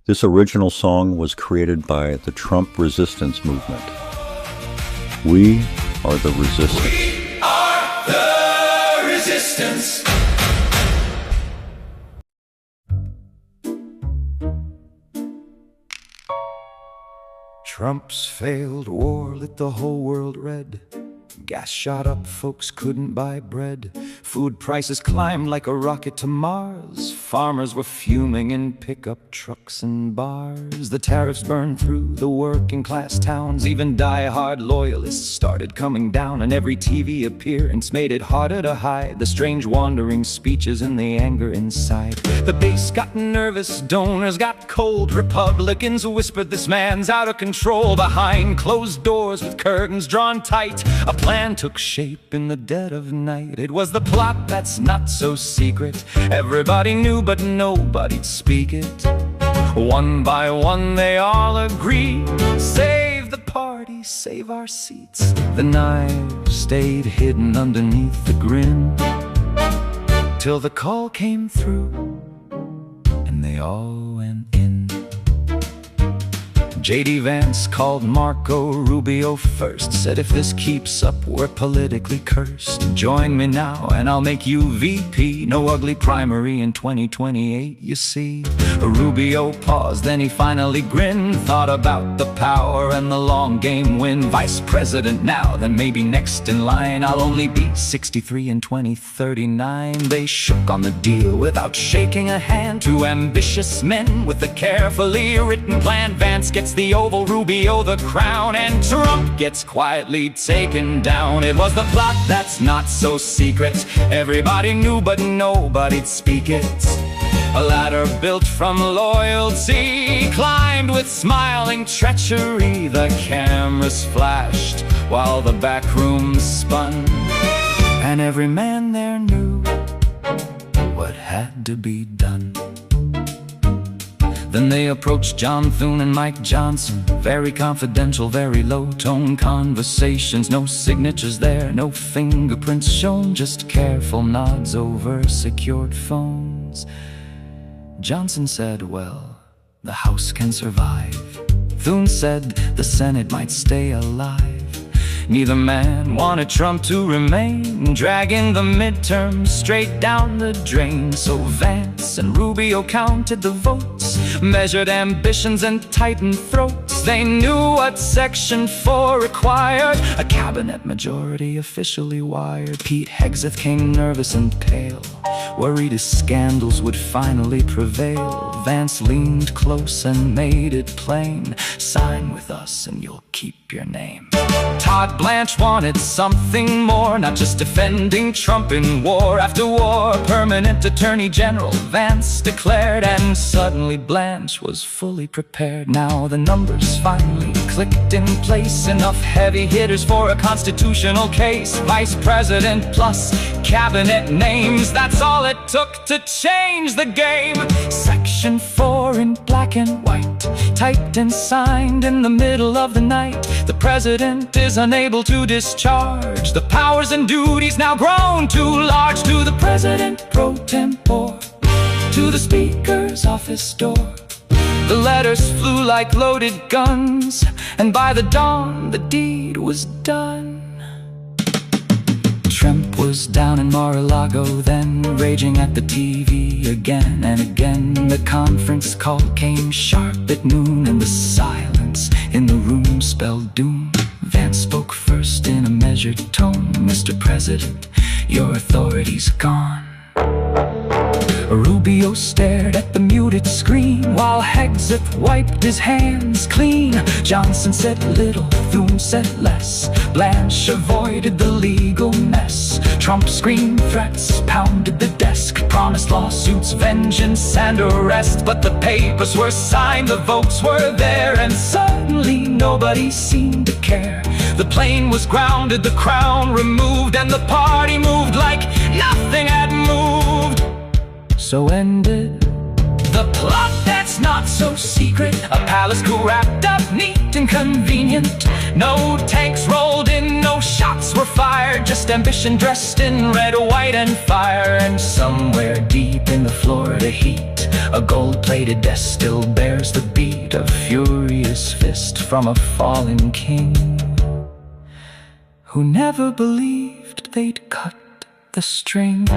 This original song was created by the Trump resistance movement. We are the resistance. We are the resistance. Trump's failed war lit the whole world red. Gas shot up, folks couldn't buy bread. Food prices climbed like a rocket to Mars. Farmers were fuming in pickup trucks and bars. The tariffs burned through the working class towns. Even die-hard loyalists started coming down. And every TV appearance made it harder to hide the strange wandering speeches and the anger inside. The base got nervous, donors got cold. Republicans whispered, this man's out of control. Behind closed doors with curtains drawn tight, a plan took shape in the dead of night. It was the plot that's not so secret. Everybody knew, but nobody'd speak it. One by one they all agreed, save the party, save our seats. The knives stayed hidden underneath the grin, till the call came through and they all went in. J.D. Vance called Marco Rubio first, said if this keeps up we're politically cursed. Join me now and I'll make you VP. No ugly primary in 2028, you see. Rubio paused, then he finally grinned. Thought about the power and the long game win. Vice president now, then maybe next in line. I'll only be 63 in 2039. They shook on the deal without shaking a hand. Two ambitious men with a carefully written plan. Vance gets the oval, Rubio the crown, and Trump gets quietly taken down. It was the plot that's not so secret. Everybody knew, but nobody'd speak it. A ladder built from loyalty climbed with smiling treachery. The cameras flashed while the back rooms spun, and every man there knew what had to be done. Then they approached John Thune and Mike Johnson. Very confidential, very low-tone conversations. No signatures there, no fingerprints shown, just careful nods over secured phones. Johnson said, well, the House can survive. Thune said, the Senate might stay alive. Neither man wanted Trump to remain, dragging the midterms straight down the drain. So Vance and Rubio counted the votes, measured ambitions and tightened throats. They knew what Section 4 required, a cabinet majority officially wired. Pete Hegseth came nervous and pale, worried his scandals would finally prevail. Vance leaned close and made it plain, sign with us and you'll keep your name. Todd Blanche wanted something more, not just defending Trump in war after war. Permanent Attorney General, Vance declared, and suddenly Blanche was fully prepared. Now the numbers finally clicked in place, enough heavy hitters for a constitutional case. Vice President plus cabinet names, that's all it took to change the game. Section 4 in black and white, typed and signed in the middle of the night. The president is unable to discharge the powers and duties now grown too large. To the president pro tempore, to the speaker's office door, the letters flew like loaded guns, and by the dawn the deed was done. Trump was down in Mar-a-Lago then, raging at the TV again and again. The conference call came sharp at noon, and the silence in the room spelled doom. Vance spoke first in a measured tone, Mr. President, your authority's gone. Rubio stared at the muted screen, while Hegseth wiped his hands clean. Johnson said little, Thune said less. Blanche avoided the legal mess. Trump screamed threats, pounded the desk, promised lawsuits, vengeance and arrest. But the papers were signed, the votes were there, and suddenly nobody seemed to care. The plane was grounded, the crown removed, and the party moved like nothing had moved. So ended the plot that's not so secret, a palace coup wrapped up neat and convenient. No tanks rolled in, no shots were fired, just ambition dressed in red, white and fire. And somewhere deep in the Florida heat, A gold-plated desk still bears the beat of furious fist from a fallen king who never believed they'd cut the string.